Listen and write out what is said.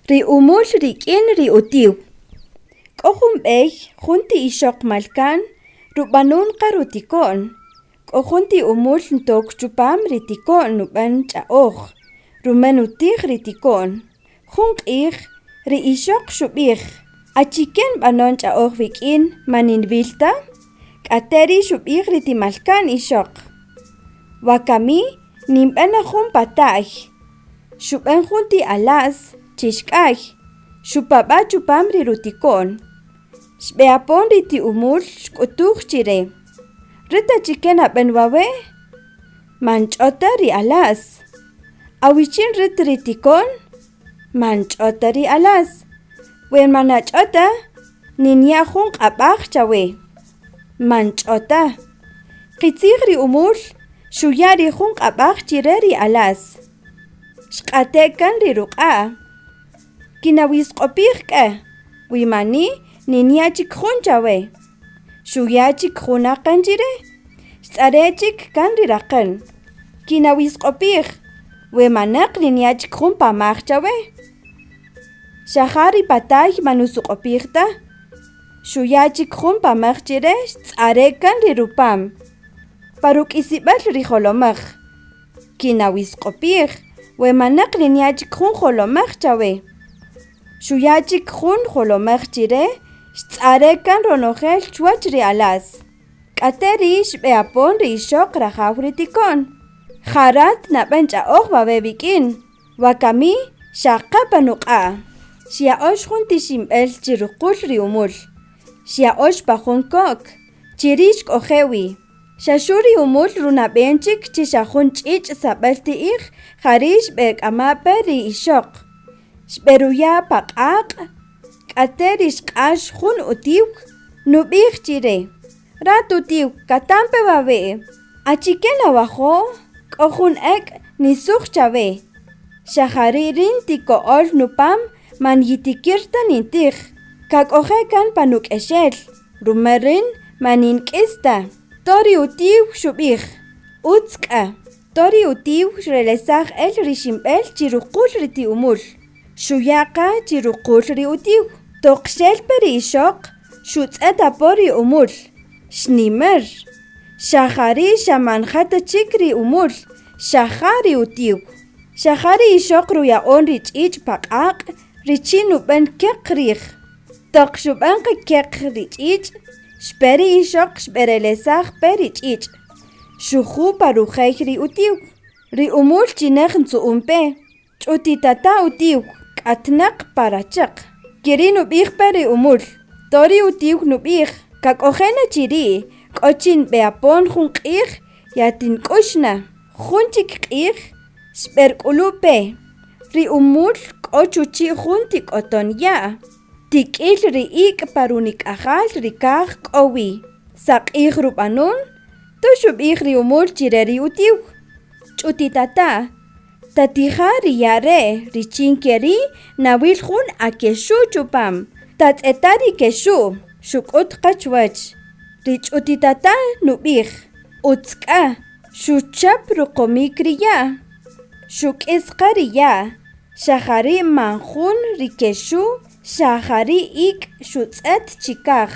ri umul rik'in ri utiw. K'ojun b'ey junti ixoq malkan rub'anun qa rutikon. K'ojunti umul ntok chupam ri tikon nub'an ch'a'oj. Rumen utij ri tikon. Jun q'iij ri ixoq xub'ij: "Achiken b'anon ch'a'oj b'ik'in maninb'ilta?" K'ateri xub'ij ri timalkan ixoq: "Wakami ninb'an jun pata'y." Xub'en junti alas chixk'ay. Xupab'a chupam ri rutikon. Xb'eapon ri ti'umul xk'utuj chire: "Rit achiken ab'en wawe'?" "Manch'ota ri alas." "Awichin rit ri tikon?" "Manch'ota ri alas." "Wen manach'ota, ninya' jun q'ab'aj chawe'." "Manch'ota." Qitzij ri umul xuya' ri jun q'ab'aj chire ri alas. Xq'ate' kan ri ruq'a': "Kinawisq'opij k'e, wimani ninya' chik jun chawe'." Xuya' chik jun aqan chire. Xtz'are' chik kan ri raqan: "Kinawisq'opij, we manaq ninya' chik jun pamaj chawe'." Xaja' ri patay manusuq'opij taj. Xuya' chik jun pamaj chire xtz'are' kan ri rupam paruk'isib'al ri jolomaj: "Kinawisq'opij, we manaq ninya' chik jun jolomaj chawe'." Xuya' chik jun jolomaj chire xtz'are' kan ronojel chwach ri alas. K'ateri xb'eapon ri ixoq rajaw ri tikon: "Jarat nab'an ch'a'oj wawe' b'ik'in, wakami xaqa panuq'a'." Xya'ox jun tixinb'el chi ruqul ri umul. Xya'ox pa jun kok, chirix k'ojewi. Xaxu' ri umul runab'en chik chi xajun ch'ich' sab'al ti'ij jarix xb'ek'amaj ri ixoq. Xb'eruya' pa q'aq'. K'ateri xq'ax jun utiw. Nub'ij chire: "Rat utiw, katam pe wawe'. Achiken awajoo, k'o jun ek' nisuj chawe'. Xajari' rin tiko'ol nupam manyitikirta nintij. Kak'oje' kan pa nuk'exel, rume rin manink'ista." Tori utiw xub'ij: "Utz k'a." Tori utiw xrelesaj el ri xinb'el chi ruqul ri ti'umul. Xuya' qa chi ruqul ri utiw. Toqxel pe ri ixoq xutz'et apo ri umul. Xnimer. Xajari' xamanjata chik ri umul. Xaja' ri utiw. Xaja' ri ixoq ruya'on ri ch'ich' pa q'aq' richin ub'en keq riij. Toq xub'en qa keq ri ch'ich', xpe ri ixoq xb'erelesaj pe ri ch'ich'. Xuju' pa rujey ri utiw. Ri umul chinej ntzu'umpe. Ch'utitata' utiw k'atnaq pa rachaq. Kiri nub'ij pe ri umul. Tori utiw nub'ij: "Kak'ojena chiri', k'o chinb'eapon jun q'iij yatink'uxna." Jun chik q'iij xb'erk'ulupe. Ri umul k'o chuchi' jun tik'oton ya'. Tik'il ri ik' pa runik'ajal ri kaj k'o wi'. Saq'iij rub'anun, tuxub'ij ri umul chire ri utiw: "Ch'utitata', tatija' ri ya' re' richin keri nawil jun akexu' chupam. Tatz'eta' ri kexu'." Xuk'ut qa chwach. Ri ch'utitata' nub'ij: "Utz k'a." Xuchap ruqomik ri ya'. Xuk'is qa ri ya'. Xajari' manjun ri kexu'. Xajari' ik' xutz'et chikaj.